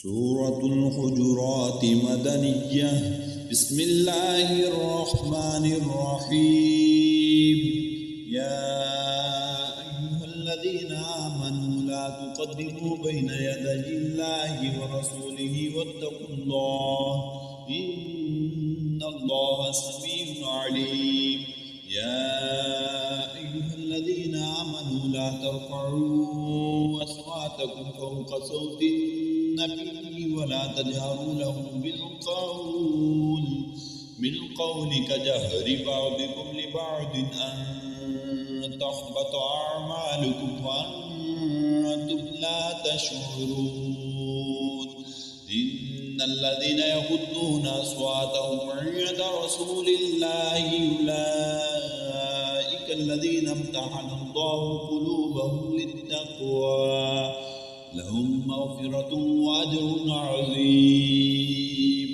سورة الحجرات مدنية. بسم الله الرحمن الرحيم. يا أيها الذين آمنوا لا تقدموا بين يدي الله ورسوله واتقوا الله إن الله سميع عليم. يا أيها الذين آمنوا لا ترفعوا أصواتكم فوق صوت النبي ولا تجهروا له بالقول كجهر بعضكم لبعض أن تحبط أعمالكم وأنتم لا تشعرون. إن الذين يغضون أصواتهم عند رسول الله أولئك الذين امتحن الله قلوبهم للتقوى لهم مغفرة وأجر عظيم.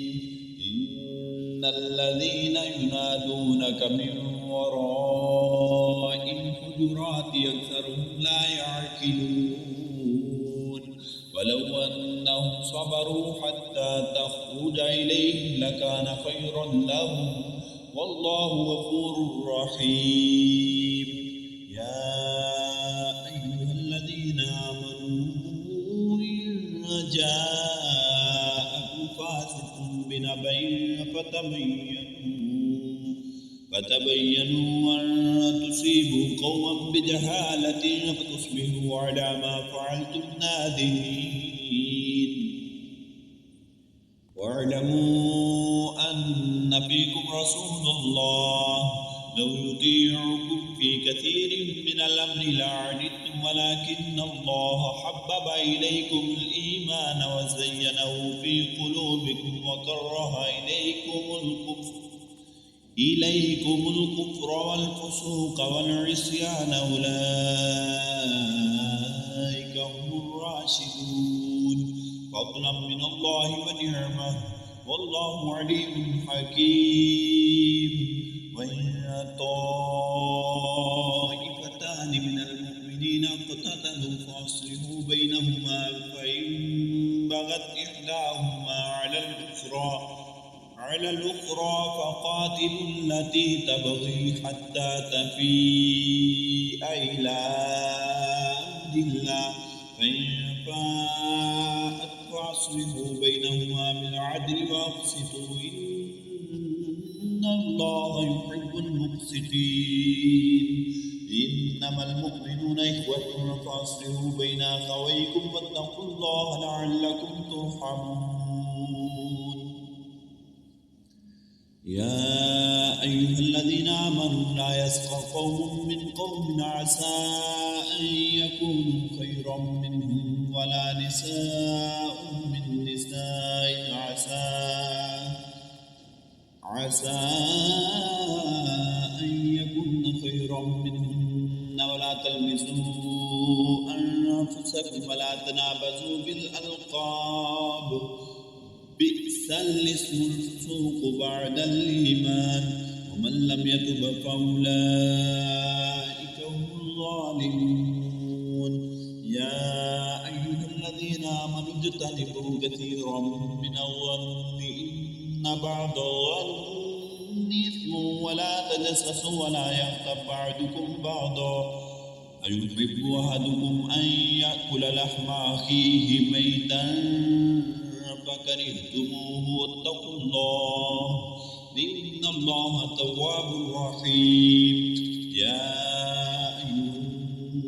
إن الذين ينادونك من وراء الحجرات أكثرهم لا يعقلون. ولو أنهم صبروا حتى تخرج إليهم لكان خيرا لهم والله غفور رحيم. يا أيها الذين آمنوا إن جاءكم فاسق بنبأ فتبينوا أن تصيبوا قوما بجهالة فتصبحوا على ما فعلتم نادمين. واعلموا أن فيكم رسول الله لو يطيعكم في كثير من الأمر لعنتم ولكن الله حبب إليكم الإيمان وزينه في قلوبكم وكره إليكم الكفر والفسوق والعصيان أولئك هم الراشدون فضلا من الله ونعمة والله عليم حكيم. وإن طائفتان من المؤمنين اقتتلوا فأصلحوا بينهما فإن بغت إحداهما على الأخرى فقاتلوا التي تبغي حتى تفيء إلى أمر الله فإن فاءت فأصلحوا بينهما بالعدل وأقسطوا إن الله يحب المقسطين. إنما المؤمنون إخوة فأصلحوا بين أخويكم واتقوا الله لعلكم ترحمون. يا أيها الذين آمنوا لا يسخر قوم من قوم عسى أن يكونوا خيرا منهم ولا نساء من نساء عسى أن يكون خيرا منهن ولا تلمزوا أنفسكم ولا تنابزوا بالألقاب بئس الاسم الفسوق بعد الإيمان ومن لم يتب فأولئك هم الظالمون. يا أيها الذين آمنوا اجتنبوا كثيرا من الظن إن بعض الظن إثم ولا تجسسوا ولا يغتب بعضكم بعضا أيحب أحدكم أن يأكل لحم أخيه ميتا فكرهتموه واتقوا الله إن الله تواب رحيم. يا أيها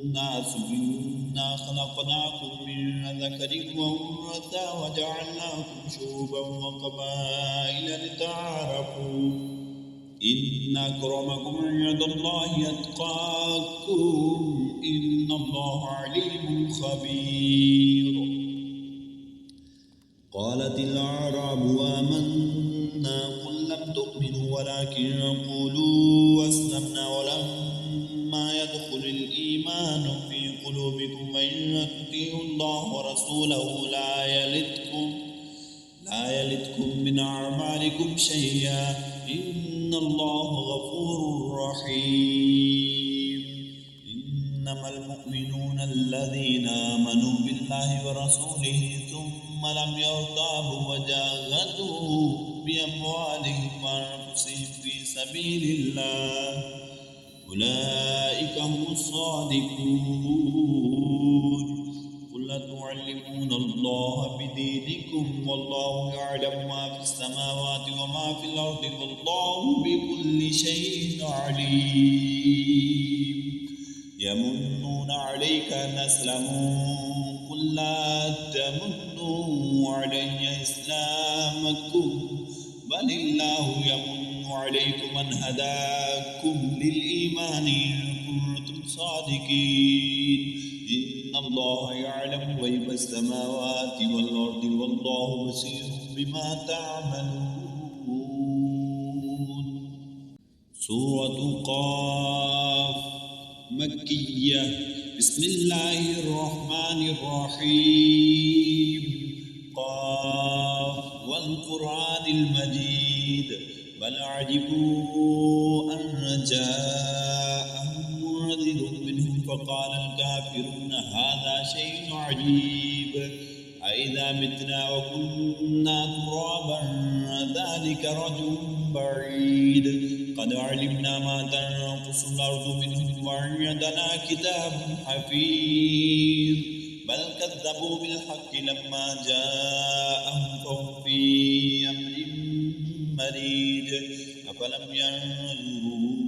الناس إنا خلقناكم من ذكر وأنثى وجعلناكم شعوبا وقبائل لتعارفوا إن أكرمكم عند الله أتقاكم إن الله عليم خبير. قالت الأعراب آمنا قل لم تؤمنوا ولكن قولوا أسلمنا ولما يدخل الإيمان في قلوبكم وإن تطيعوا الله ورسوله لا يلتكم من أعمالكم شيئا إن الله غفور رحيم. إنما المؤمنون الذين آمنوا بالله ورسوله ثم ثم لم يرتابوا وجاهدوا بأموالهم وأنفسهم في سبيل الله أولئك هم الصادقون. قل أتعلمون الله بدينكم والله يعلم ما في السماوات وما في الأرض والله بكل شيء عليم. يمنون عليك أن أسلموا قل لا تمنوا علي إسلامكم بل الله يمن عليكم أن هداكم للإيمان إن كنتم صادقين. إن الله يعلم غيب السماوات والأرض والله بصير بما تعملون. سورة قاف مكية. بسم الله الرحمن الرحيم. قاف والقرآن المجيد بل عجبوا أن جاءهم منذر منهم فقال الكافرون هذا شيء عجيب أئذا متنا وكنا ترابا ذلك رجل بعيد قد علمنا ما تنقص الأرض منهم وعندنا كتاب حفيظ بل كذبوا بالحق لما جاءهم فهم في أمر مريج. أفلم ينظروا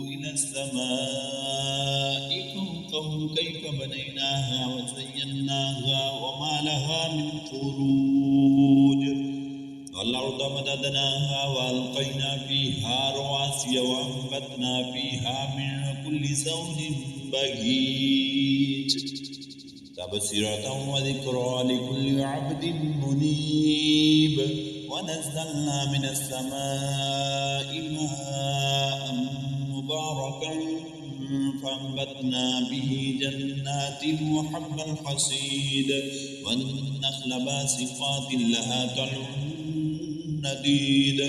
إلى السماء فوقهم كيف بنيناها وزيناها وما لها من فروج والأرض مددناها وألقينا فيها رواسي وأنبتنا فيها من كل زوج بهيج تبصرة وذكرى لكل عبد منيب. ونزلنا من السماء ماء مباركا فأنبتنا به جنات وحب الحصيد والنخل باسقات لها طلع نديد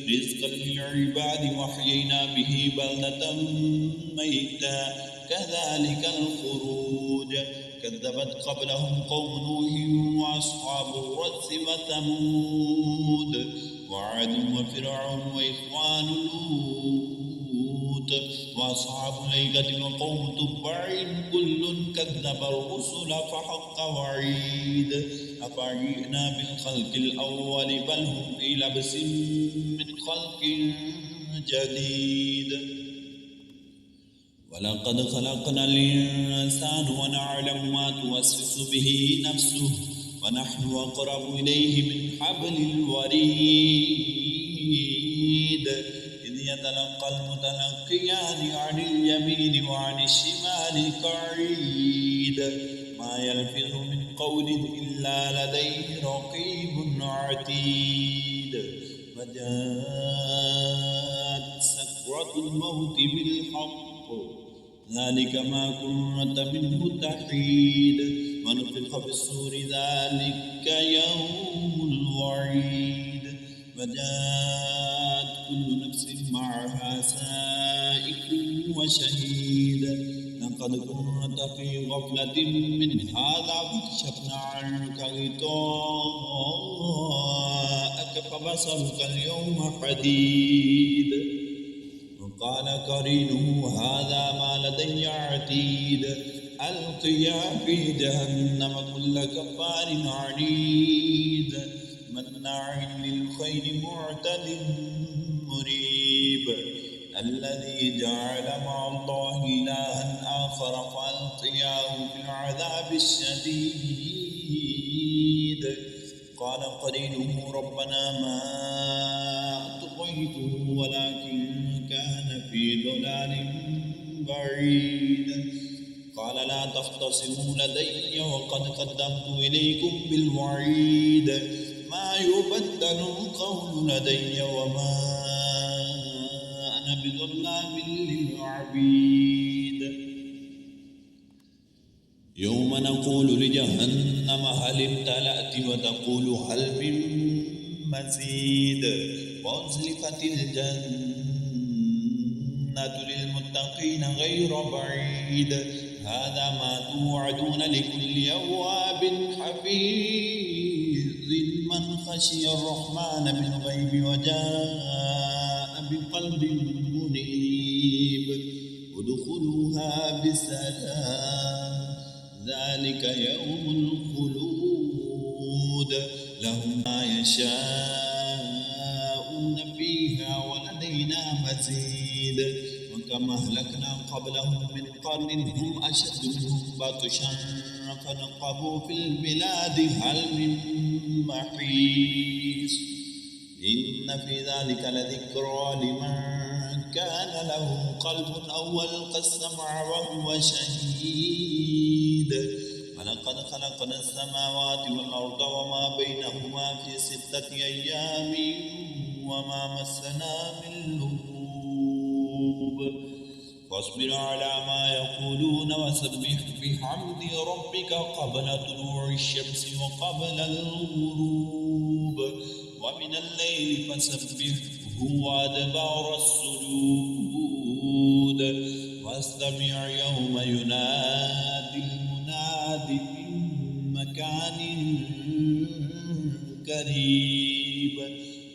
رزقا للعباد وأحيينا به بلدة ميتا كذلك الخروج. كذبت قبلهم قوم نوح وأصحاب الرس وثمود وعاد وفرعون وإخوان لوط وأصحاب الأيكة وقوم تبع كل كذب الرسل فحق وعيد. أفعينا بالخلق الأول بل هم في لبس من خلق جديد. ولقد خلقنا الإنسان ونعلم ما توسوس به نفسه ونحن أقرب إليه من حبل الوريد إذ يتلقى المتلقيان عن اليمين وعن الشمال قعيد ما يلفظ من قول إلا لديه رقيب عتيد. وجاءت سكرة الموت بالحق ذلك ما كنت منه تحيد ونفخ في الصور ذلك يوم الوعيد. وجاءت كل نفس معها سائق وشهيد لقد كنت في غفلة من هذا فكشفنا عنك غطاءك فبصرك اليوم حديد. وقال قرينه هذا ما لدي عتيد ألقيا في جهنم كل كفار عنيد مناع للخير معتد مريب الذي جعل مع الله إلها آخر فألقياه في العذاب الشديد. قال قرينه ربنا ما أطغيته ولكن كان في ضلال بعيد. قال لا تختصموا لدي وقد قدمت إليكم بالوعيد ما يبدل القول لدي وما أنا بظلام للعبيد. يوم نقول لجهنم هل امتلأت وتقول هل من مزيد وأزلفت الجنة للمتقين غير بعيد هذا ما توعدون لكل أواب حفيظ. خشي الرحمن بالغيب وجاء بقلب منيب ادخلوها بسلام ذلك يوم الخلود لهم ما يشاءون فيها ولدينا مزيد وكما أهلكنا قبلهم من قرن هم أشد منهم بطشا فنقبوا في البلاد هل من محيص إن في ذلك لذكرى لمن كان له قلب أو ألقى السمع وهو شهيد ولقد خلقنا السماوات والأرض وما بينهما في 6 أيام وما مسنا من لغوب فاصبر على ما يقولون وسبح بحمد ربك قبل طلوع الشمس وقبل الغروب ومن الليل فسبحه وأدبار السجود واستمع يوم ينادي المناد من مكان قريب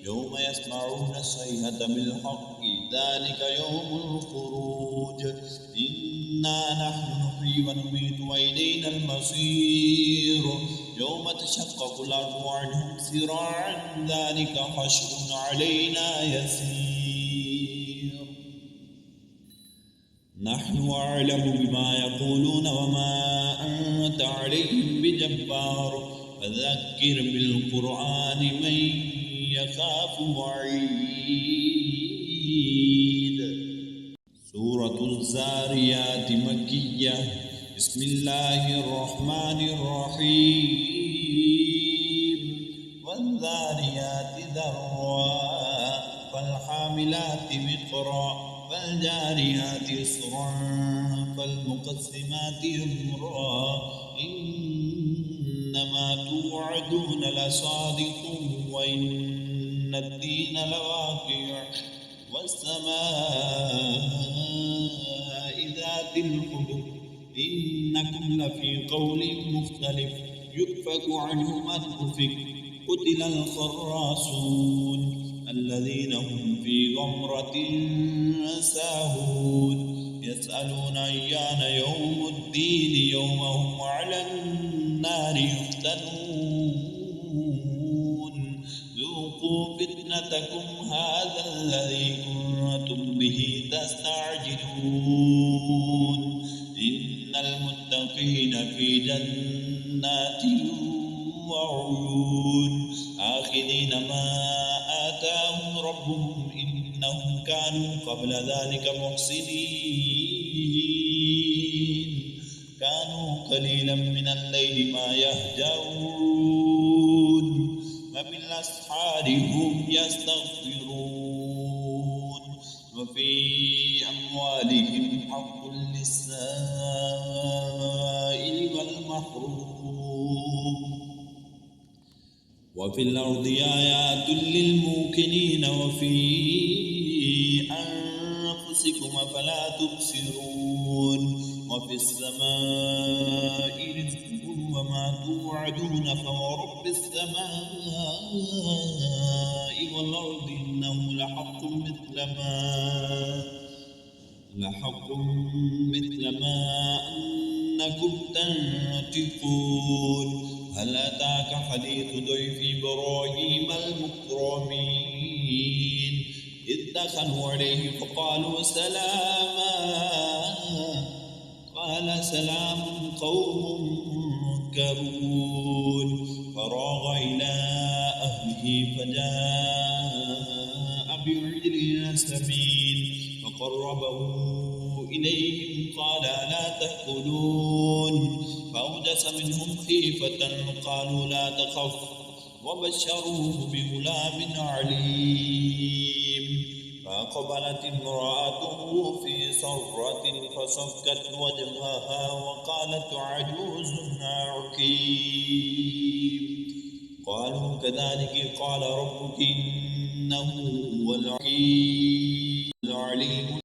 يوم يسمعون الصيحة بالحق ذلك يوم الخروج إنا نحن نحيي ونميت وإلينا المصير يوم تشقق الأرض عنهم سراعا ذلك حشر علينا يسير نحن أعلم بما يقولون وما أنت عليهم بجبار فذكر بالقرآن من يخاف وعيد سورة الزاريات مكية بسم الله الرحمن الرحيم والذاريات ذروا فالحاملات وقرا فالجاريات يسرا فالمقسمات أمرا إنما توعدون لصادق وإن الدين لواقع والسماء ذات الحبك إنكم لفي قول مختلف يؤفك عنه من أفك قتل الخراصون الذين هم في غمرة ساهون يسألون أيان يوم الدين يوم هم على النار يفتنون ذوقوا فتنتكم هذا الذي كنتم به تستعجلون إن المتقين في جنات وعيون آخذين ما آتاهم ربهم إنهم كانوا قبل ذلك محسنين كانوا قليلا من الليل ما يهجعون وبالأسحار هم يستغفرون وفي أموالهم حق للسائل والمحروم وفي الأرض آيات للموقنين وفي أنفسكم أفلا تبصرون وفي السماء رزقكم وما توعدون فورب السماء والأرض إنه لحق مثل ما أنكم تنطقون هل أتاك حديث ضيف إبراهيم المكرمين إذ دخلوا عليه فقالوا سلاما قال سلام قوم منكرون فراغ إلى أهله فجاء بعجل سمين فقربه إليهم قال ألا تأكلون فأوجس منهم خيفة قالوا لا تخف وبشروه بغلام عليم فأقبلت امرأته في صرة فصكت وجهها وقالت عجوز عقيم قالوا كذلك قال ربك إنه هو العليم